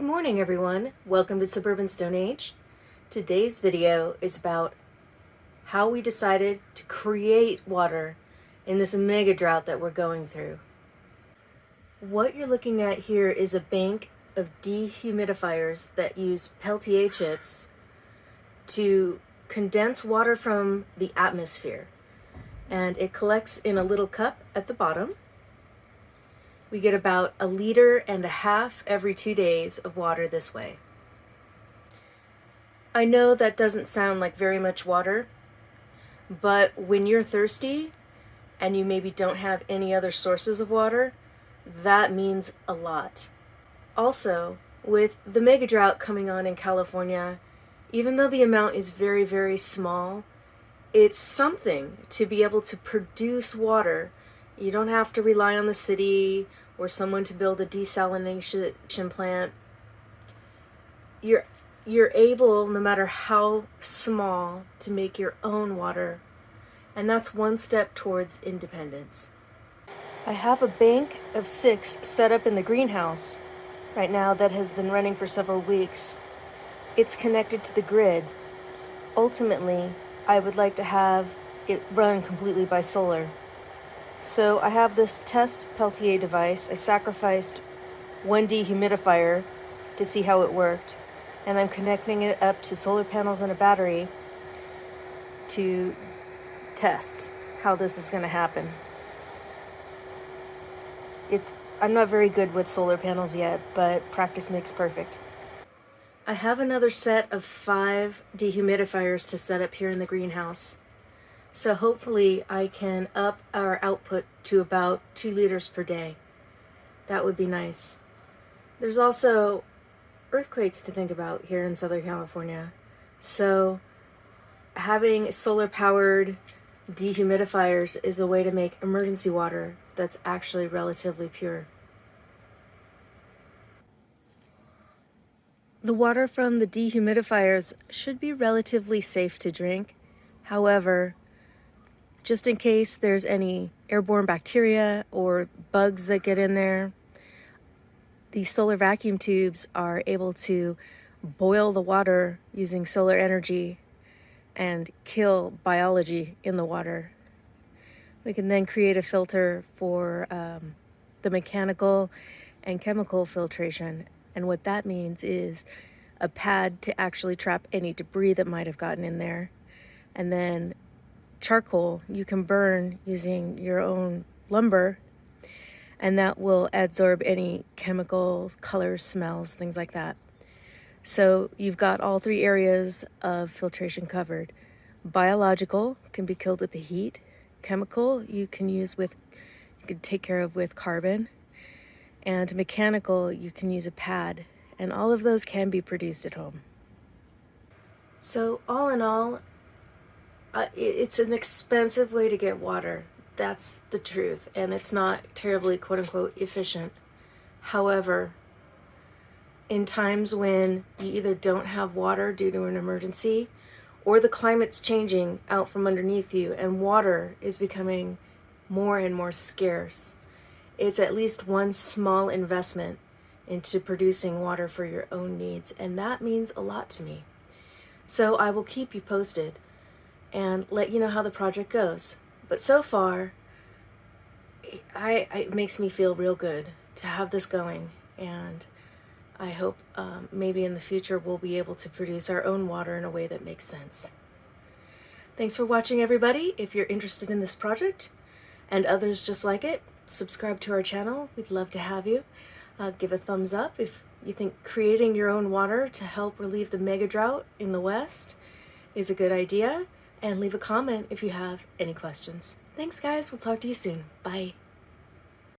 morning, everyone. Welcome to Suburban Stone Age. Today's video is about how we decided to create water in this mega drought that we're going through. What you're looking at here is a bank of dehumidifiers that use Peltier chips to condense water from the atmosphere. And it collects in a little cup at the bottom. We get about 1.5 liters every 2 days of water this way. I know that doesn't sound like very much water, but when you're thirsty and you maybe don't have any other sources of water, that means a lot. Also, with the mega drought coming on in California, even though the amount is very, very small, it's something to be able to produce water. You don't have to rely on the city or someone to build a desalination plant. You're able, no matter how small, to make your own water. And that's one step towards independence. I have a bank of 6 set up in the greenhouse right now that has been running for several weeks. It's connected to the grid. Ultimately, I would like to have it run completely by solar. So I have this test Peltier device. I sacrificed one dehumidifier to see how it worked, and I'm connecting it up to solar panels and a battery to test how this is going to happen. I'm not very good with solar panels yet, but practice makes perfect. I have another set of 5 dehumidifiers to set up here in the greenhouse. So hopefully I can up our output to about 2 liters per day. That would be nice. There's also earthquakes to think about here in Southern California. So having solar-powered dehumidifiers is a way to make emergency water that's actually relatively pure. The water from the dehumidifiers should be relatively safe to drink. However, just in case there's any airborne bacteria or bugs that get in there, these solar vacuum tubes are able to boil the water using solar energy and kill biology in the water. We can then create a filter for the mechanical and chemical filtration. And what that means is a pad to actually trap any debris that might have gotten in there. And then charcoal you can burn using your own lumber, and that will adsorb any chemicals, colors, smells, things like that. So you've got all 3 areas of filtration covered. Biological can be killed with the heat. Chemical you can take care of with carbon. And mechanical you can use a pad. And all of those can be produced at home. So all in all, it's an expensive way to get water. That's the truth. And it's not terribly, quote-unquote, efficient. However, in times when you either don't have water due to an emergency, or the climate's changing out from underneath you and water is becoming more and more scarce, it's at least one small investment into producing water for your own needs. And that means a lot to me. So I will keep you posted and let you know how the project goes. But so far, it makes me feel real good to have this going, and I hope maybe in the future we'll be able to produce our own water in a way that makes sense. Thanks for watching, everybody. If you're interested in this project and others just like it, subscribe to our channel. We'd love to have you. Give a thumbs up if you think creating your own water to help relieve the mega drought in the West is a good idea. And leave a comment if you have any questions. Thanks, guys. We'll talk to you soon. Bye.